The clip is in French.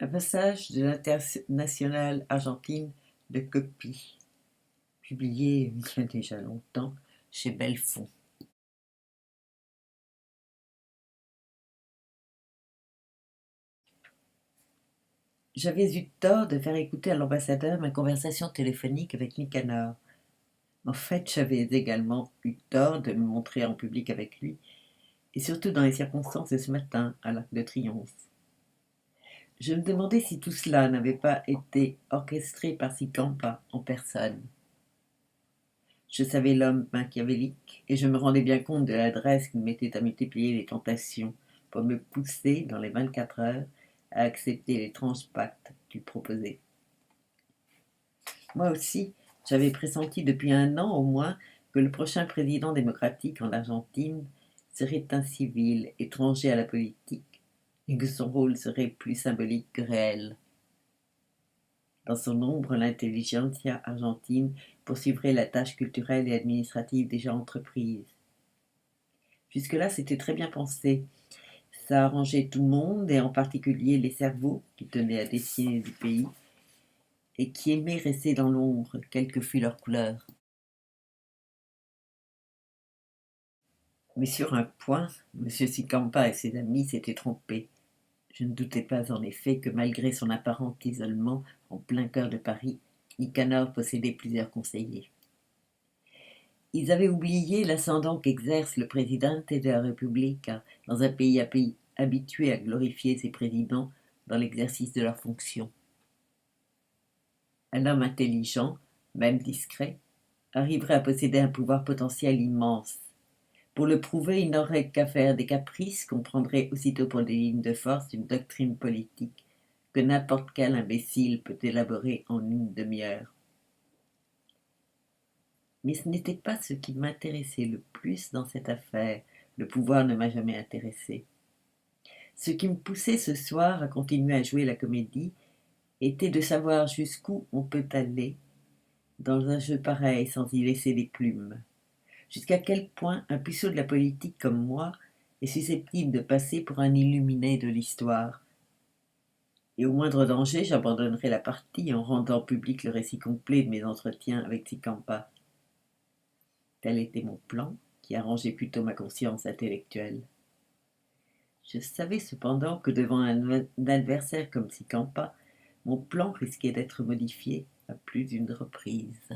Un passage de l'Internationale argentine de Copie, publié il y a déjà longtemps chez Belfond. J'avais eu tort de faire écouter à l'ambassadeur ma conversation téléphonique avec Nicanor. En fait, j'avais également eu tort de me montrer en public avec lui, et surtout dans les circonstances de ce matin, à l'Arc de Triomphe. Je me demandais si tout cela n'avait pas été orchestré par Sicampa en personne. Je savais l'homme machiavélique, et je me rendais bien compte de l'adresse qu'il mettait à multiplier les tentations pour me pousser, dans les 24 heures, à accepter l'étrange pacte qu'il proposait. Moi aussi, j'avais pressenti depuis 1 an au moins que le prochain président démocratique en Argentine serait un civil étranger à la politique, et que son rôle serait plus symbolique que réel. Dans son ombre, l'intelligentsia argentine poursuivrait la tâche culturelle et administrative déjà entreprise. Jusque-là, c'était très bien pensé. Ça arrangeait tout le monde, et en particulier les cerveaux qui tenaient à dessiner du pays et qui aimaient rester dans l'ombre, quelle que fût leur couleur. Mais sur un point, M. Sicampa et ses amis s'étaient trompés. Je ne doutais pas en effet que malgré son apparent isolement en plein cœur de Paris, Nicanor possédait plusieurs conseillers. Ils avaient oublié l'ascendant qu'exerce le Presidente de la Repubblica dans un pays habitué à glorifier ses présidents dans l'exercice de leurs fonctions. Un homme intelligent, même discret, arriverait à posséder un pouvoir potentiel immense. Pour le prouver, il n'aurait qu'à faire des caprices qu'on prendrait aussitôt pour des lignes de force d'une doctrine politique que n'importe quel imbécile peut élaborer en une demi-heure. Mais ce n'était pas ce qui m'intéressait le plus dans cette affaire. Le pouvoir ne m'a jamais intéressé. Ce qui me poussait ce soir à continuer à jouer la comédie était de savoir jusqu'où on peut aller dans un jeu pareil sans y laisser les plumes. Jusqu'à quel point un puceau de la politique comme moi est susceptible de passer pour un illuminé de l'histoire. Et au moindre danger, j'abandonnerai la partie en rendant public le récit complet de mes entretiens avec Sicampa. Tel était mon plan, qui arrangeait plutôt ma conscience intellectuelle. Je savais cependant que devant un adversaire comme Sicampa, mon plan risquait d'être modifié à plus d'une reprise.